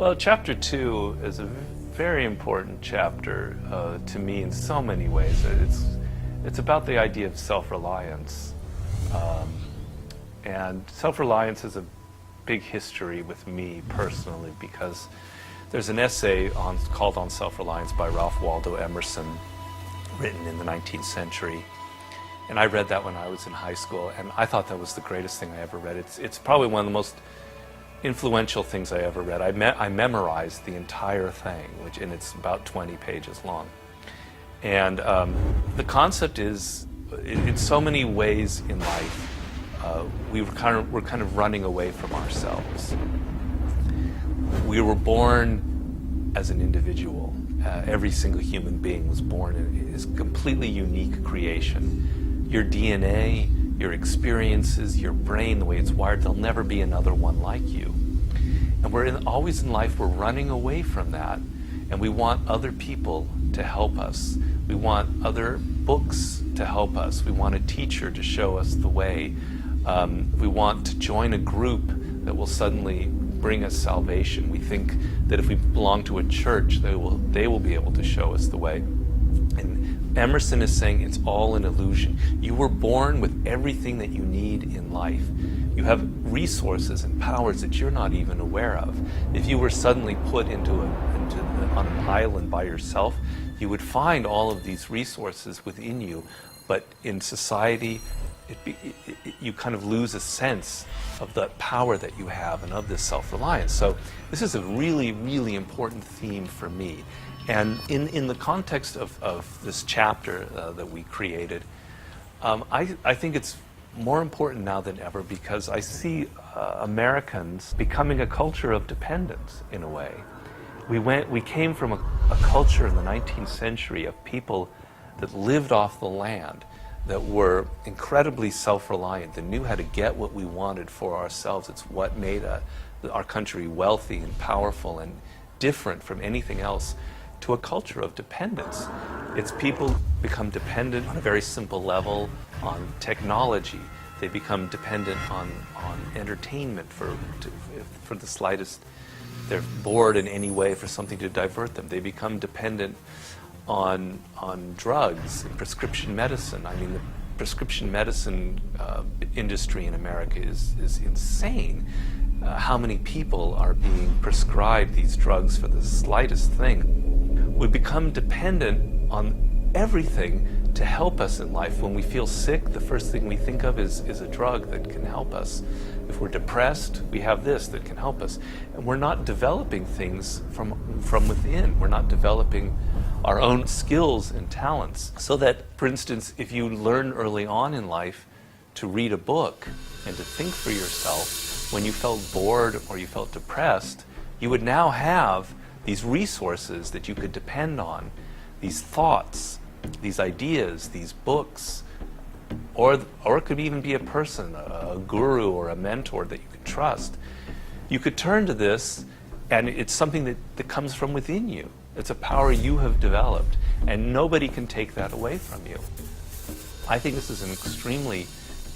Well, chapter 2 is a very important chapter to me in so many ways. It's about the idea of self-reliance. And self-reliance is a big history with me personally, because there's an essay called On Self-Reliance by Ralph Waldo Emerson, written in the 19th century. And I read that when I was in high school, and I thought that was the greatest thing I ever read. It's probably one of the most influential things I ever read. I memorized the entire thing, and it's about 20 pages long. And the concept is, in so many ways in life, we're kind of running away from ourselves. We were born as an individual. Every single human being was born as a completely unique creation. Your DNA, your experiences, your brain, the way it's wired, there'll never be another one like you. And always in life, we're running away from that, and we want other people to help us. We want other books to help us. We want a teacher to show us the way. We want to join a group that will suddenly bring us salvation. We think that if we belong to a church, they will be able to show us the way. And Emerson is saying it's all an illusion. You were born with everything that you need in life. You have resources and powers that you're not even aware of. If you were suddenly put on an island by yourself, you would find all of these resources within you, but in society, you kind of lose a sense of the power that you have and of this self-reliance. So this is a really, really important theme for me. And in the context of this chapter that we created, I think it's more important now than ever, because I see Americans becoming a culture of dependence in a way. We came from a culture in the 19th century of people that lived off the land, that were incredibly self-reliant, that knew how to get what we wanted for ourselves. It's what made our country wealthy and powerful and different from anything else, to a culture of dependence. It's people become dependent on a very simple level on technology. They become dependent on entertainment for the slightest. They're bored in any way for something to divert them. They become dependent on drugs and prescription medicine. I mean, the prescription medicine industry in America is insane. How many people are being prescribed these drugs for the slightest thing? We become dependent on everything to help us in life. When we feel sick, the first thing we think of is a drug that can help us. If we're depressed, we have this that can help us. And we're not developing things from within. We're not developing our own skills and talents. So that, for instance, if you learn early on in life to read a book and to think for yourself, when you felt bored or you felt depressed, you would now have these resources that you could depend on, these thoughts, these ideas, these books, or it could even be a person, a guru or a mentor that you could trust. You could turn to this, and it's something that comes from within you. It's a power you have developed, and nobody can take that away from you. I think this is an extremely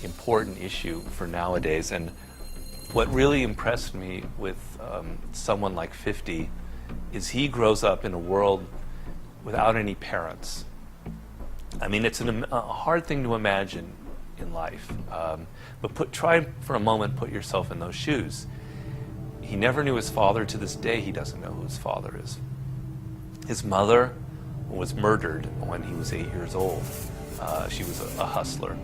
important issue for nowadays, and what really impressed me with someone like 50 is he grows up in a world without any parents. I mean, it's a hard thing to imagine in life, but try for a moment, put yourself in those shoes. He never knew his father. To this day, he doesn't know who his father is. His mother was murdered when he was 8 years old. She was a hustler.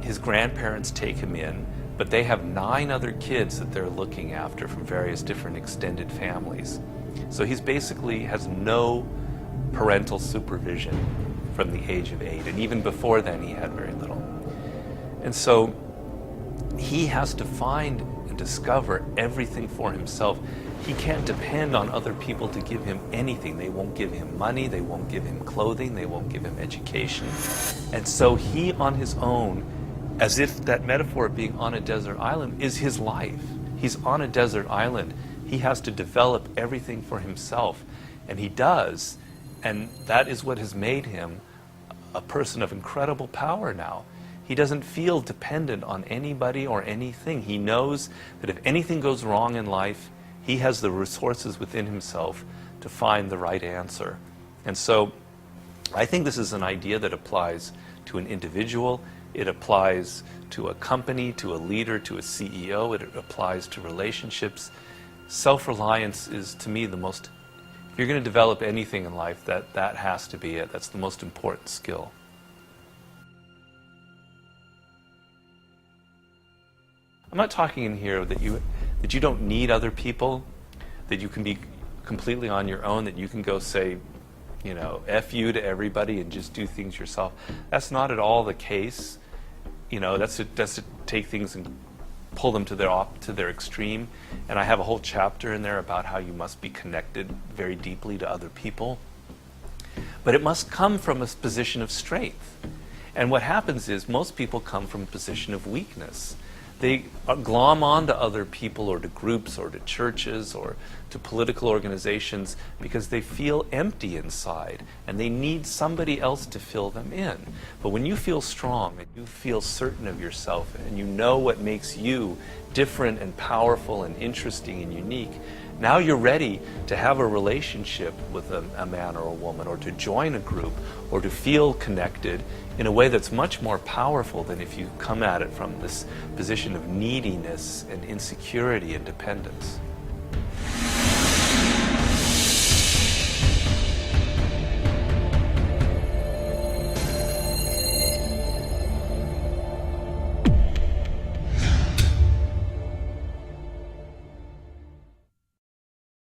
His grandparents take him in, but they have 9 other kids that they're looking after from various different extended families. So he's basically has no parental supervision from the age of 8, and even before then he had very little. And so he has to find and discover everything for himself. He can't depend on other people to give him anything. They won't give him money, they won't give him clothing, they won't give him education. And so he, on his own, as if that metaphor of being on a desert island is his life. He's on a desert island. He has to develop everything for himself, and he does. And that is what has made him a person of incredible power now. He doesn't feel dependent on anybody or anything. He knows that if anything goes wrong in life, He has the resources within himself to find the right answer. And so I think this is an idea that applies to an individual, it applies to a company, to a leader, to a CEO, it applies to relationships. Self-reliance is, to me, the most, if you're going to develop anything in life, that has to be it. That's the most important skill. I'm not talking in here that you don't need other people, that you can be completely on your own, that you can go say, F you to everybody and just do things yourself. That's not at all the case. That's to take things and pull them to their extreme. And I have a whole chapter in there about how you must be connected very deeply to other people. But it must come from a position of strength. And what happens is most people come from a position of weakness. They glom onto other people or to groups or to churches or to political organizations because they feel empty inside and they need somebody else to fill them in. But when you feel strong and you feel certain of yourself and you know what makes you different and powerful and interesting and unique, now you're ready to have a relationship with a man or a woman, or to join a group, or to feel connected in a way that's much more powerful than if you come at it from this position of neediness and insecurity and dependence.